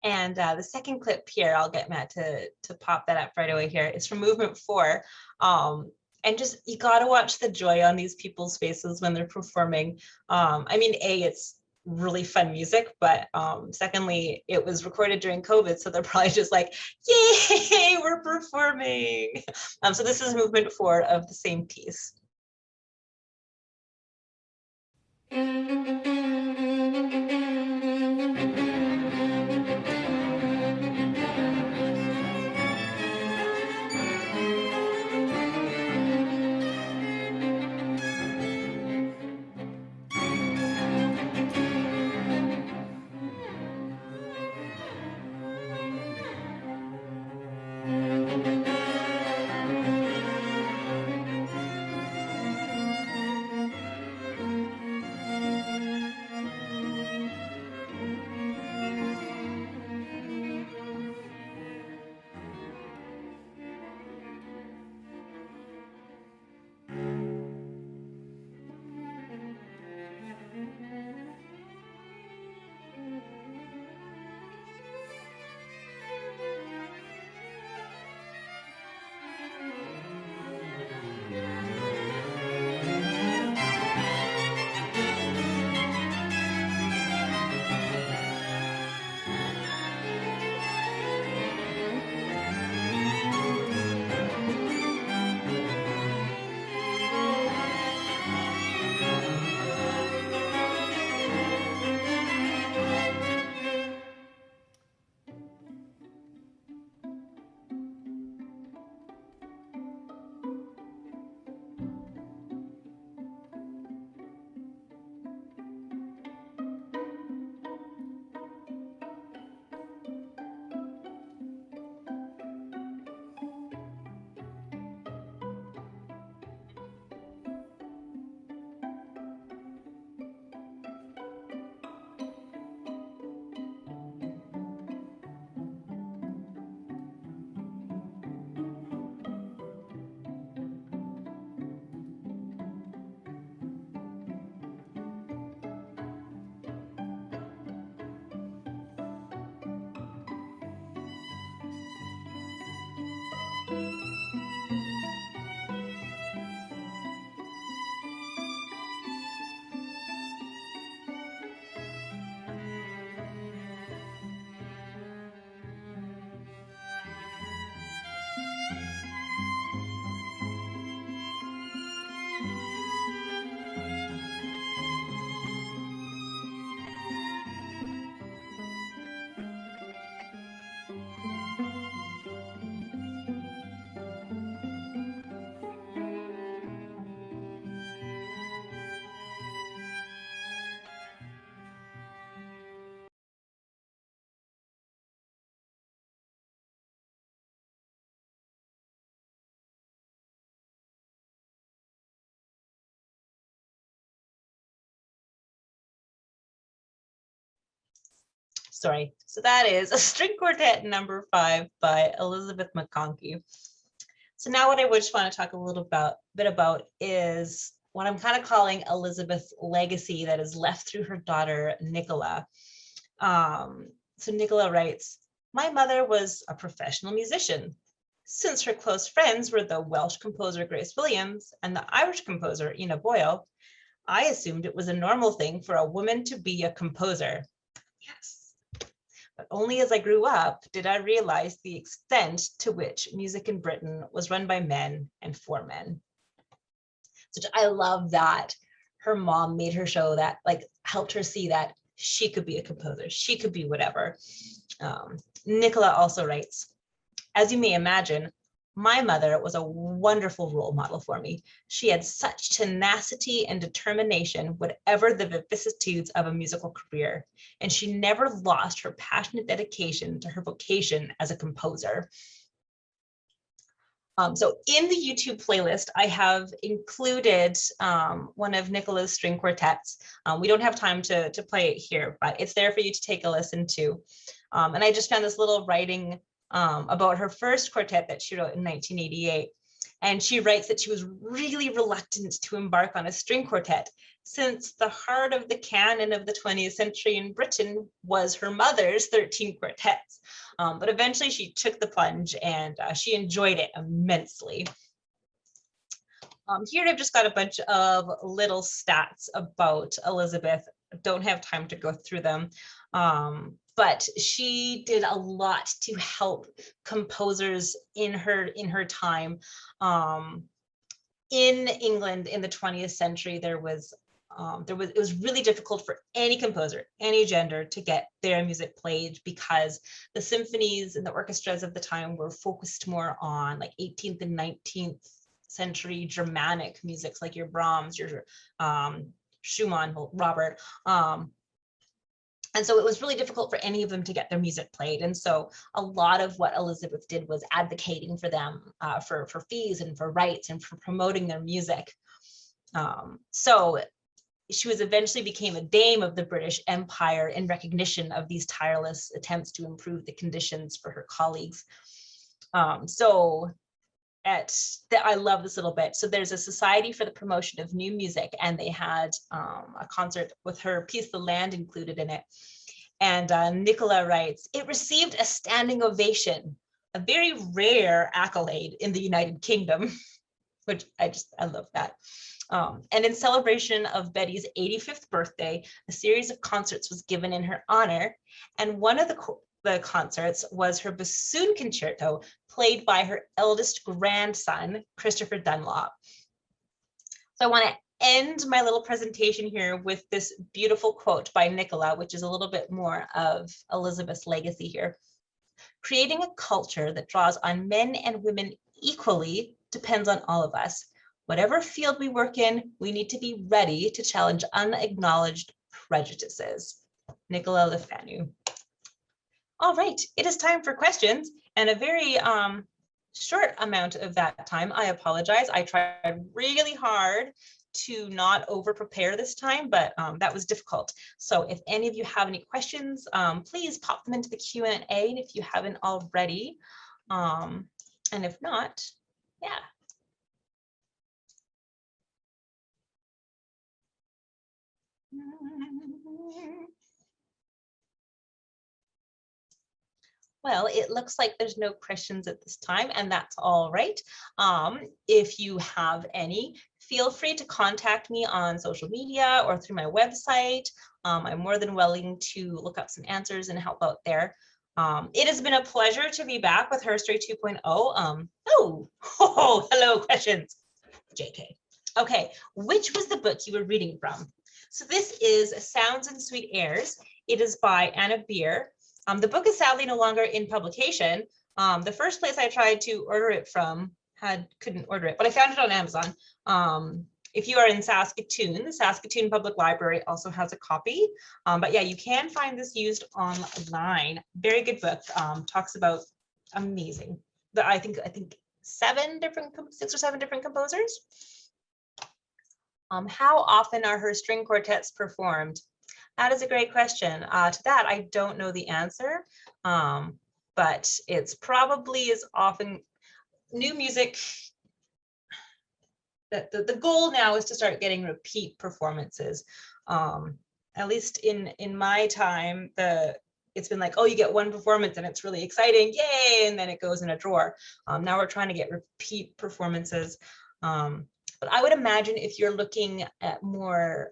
And the second clip here, I'll get Matt to pop that up right away here. It's from movement 4. And just, you got to watch the joy on these people's faces when they're performing. I mean, it's really fun music, but secondly, it was recorded during COVID, so they're probably just like, yay, we're performing. So this is movement 4 of the same piece. Sorry. So that is a string quartet number 5 by Elizabeth Mcconkey. So now what I would just want to talk a little bit about is what I'm kind of calling Elizabeth's legacy that is left through her daughter, Nicola. So Nicola writes, "My mother was a professional musician. Since her close friends were the Welsh composer Grace Williams and the Irish composer Ina Boyle, I assumed it was a normal thing for a woman to be a composer." Yes. But only as I grew up did I realize the extent to which music in Britain was run by men and for men. So I love that her mom made her show that, like, helped her see that she could be a composer, she could be whatever. Nicola also writes, "As you may imagine, my mother was a wonderful role model for me. She had such tenacity and determination, whatever the vicissitudes of a musical career, and she never lost her passionate dedication to her vocation as a composer." So in the YouTube playlist, I have included one of Nicola's string quartets. We don't have time to play it here, but it's there for you to take a listen to. And I just found this little writing about her first quartet that she wrote in 1988. And she writes that she was really reluctant to embark on a string quartet, since the heart of the canon of the 20th century in Britain was her mother's 13 quartets. But eventually she took the plunge, and she enjoyed it immensely. Here I've just got a bunch of little stats about Elizabeth. Don't have time to go through them. But she did a lot to help composers in her time. In England in the 20th century, it was really difficult for any composer, any gender, to get their music played, because the symphonies and the orchestras of the time were focused more on like 18th and 19th century Germanic musics, like your Brahms, your Schumann, Robert. And so it was really difficult for any of them to get their music played. And so a lot of what Elizabeth did was advocating for them for fees and for rights and for promoting their music. So she eventually became a dame of the British Empire in recognition of these tireless attempts to improve the conditions for her colleagues. I love this little bit. So there's a Society for the Promotion of New Music, and they had a concert with her piece, The Land, included in it. And Nicola writes, it received a standing ovation, a very rare accolade in the United Kingdom, which I love that. And in celebration of Betty's 85th birthday, a series of concerts was given in her honor. And one of the concerts was her bassoon concerto, played by her eldest grandson, Christopher Dunlop. So I want to end my little presentation here with this beautiful quote by Nicola, which is a little bit more of Elizabeth's legacy here. Creating a culture that draws on men and women equally depends on all of us. Whatever field we work in, we need to be ready to challenge unacknowledged prejudices. Nicola Le Fanu. All right, it is time for questions, and a very short amount of that time. I apologize. I tried really hard to not over prepare this time, but that was difficult. So if any of you have any questions, please pop them into the Q&A if you haven't already. And if not, yeah. Well, it looks like there's no questions at this time, and that's all right. If you have any, feel free to contact me on social media or through my website. I'm more than willing to look up some answers and help out there. It has been a pleasure to be back with Herstory 2.0. Hello, questions. JK. Okay, which was the book you were reading from? So this is Sounds and Sweet Airs. It is by Anna Beer. The book is sadly no longer in publication. The first place I tried to order it from couldn't order it, but I found it on Amazon. If you are in Saskatoon, the Saskatoon Public Library also has a copy. But yeah, you can find this used online. Very good book. Talks about amazing. I think 6 or 7 different composers. How often are her string quartets performed? That is a great question. To that, I don't know the answer, but it's probably as often. New music, the goal now is to start getting repeat performances. At least in my time, it's been like, oh, you get one performance and it's really exciting, yay, and then it goes in a drawer. Now we're trying to get repeat performances. But I would imagine if you're looking at more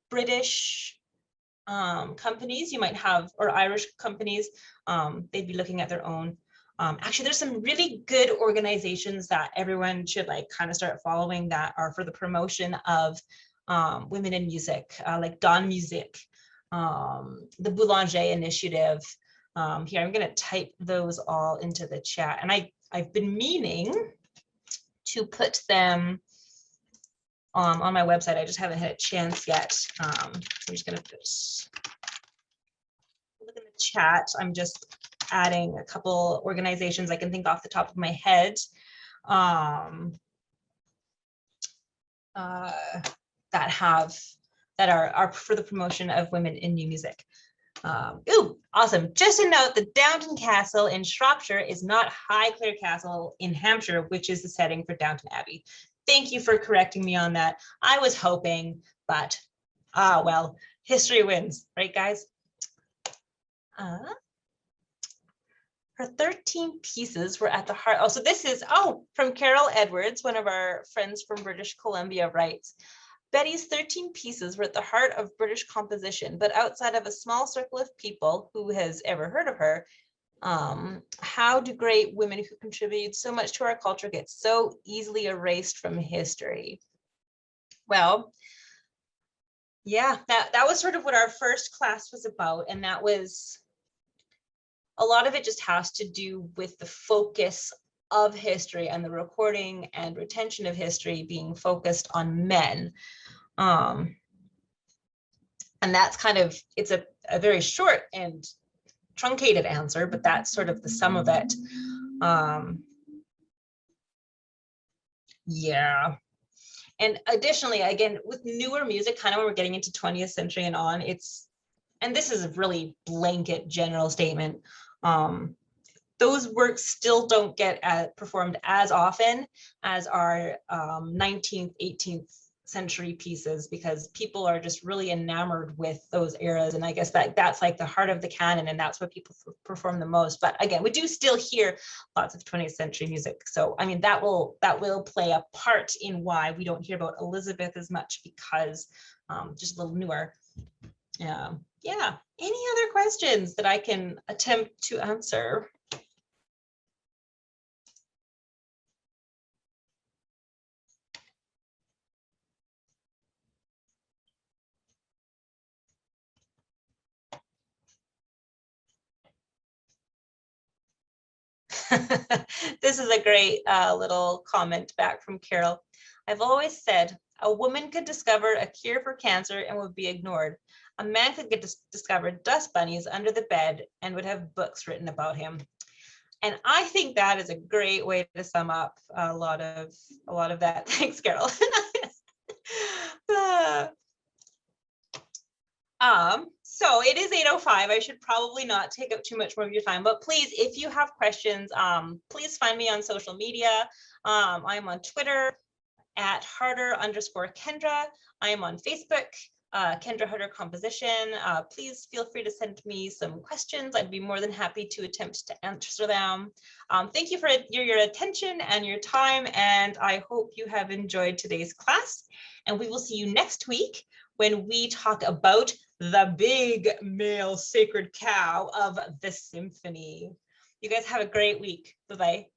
British companies, you might have, or Irish companies, they'd be looking at their own. Actually, there's some really good organizations that everyone should like kind of start following that are for the promotion of women in music, like Dawn Music, the Boulanger Initiative. Here, I'm going to type those all into the chat, and I've been meaning to put them on my website. I just haven't had a chance yet. I'm just going to look in the chat. I'm just adding a couple organizations I can think off the top of my head that are for the promotion of women in new music. Ooh, awesome. Just a note, the Downton Castle in Shropshire is not Highclere Castle in Hampshire, which is the setting for Downton Abbey. Thank you for correcting me on that. I was hoping, but well, history wins, right, guys? Her 13 pieces were at the heart. Oh, so this is, from Carol Edwards, one of our friends from British Columbia writes, Betty's 13 pieces were at the heart of British composition, but outside of a small circle of people who has ever heard of her, how do great women who contributed so much to our culture get so easily erased from history? Well, yeah, that was sort of what our first class was about. And that was, a lot of it just has to do with the focus of history and the recording and retention of history being focused on men. And that's kind of, it's a very short and truncated answer, but that's sort of the sum of it. Yeah. And additionally, again, with newer music, kind of when we're getting into 20th century and on, and this is a really blanket general statement, those works still don't get performed as often as our 19th, 18th century pieces, because people are just really enamored with those eras. And I guess that's like the heart of the canon, and that's what people perform the most. But again, we do still hear lots of 20th century music. So, I mean, that will play a part in why we don't hear about Elizabeth as much, because just a little newer. Yeah. Any other questions that I can attempt to answer? This is a great little comment back from Carol. I've always said a woman could discover a cure for cancer and would be ignored. A man could discover dust bunnies under the bed and would have books written about him. And I think that is a great way to sum up a lot of that. Thanks, Carol. So it is 8:05. I should probably not take up too much more of your time, but please, if you have questions, please find me on social media. I'm on Twitter at Harder_Kendra. I am on Facebook, Kendra Harder Composition. Please feel free to send me some questions. I'd be more than happy to attempt to answer them. Thank you for your attention and your time, and I hope you have enjoyed today's class. And we will see you next week when we talk about the big male sacred cow of the symphony. You guys have a great week. Bye-bye.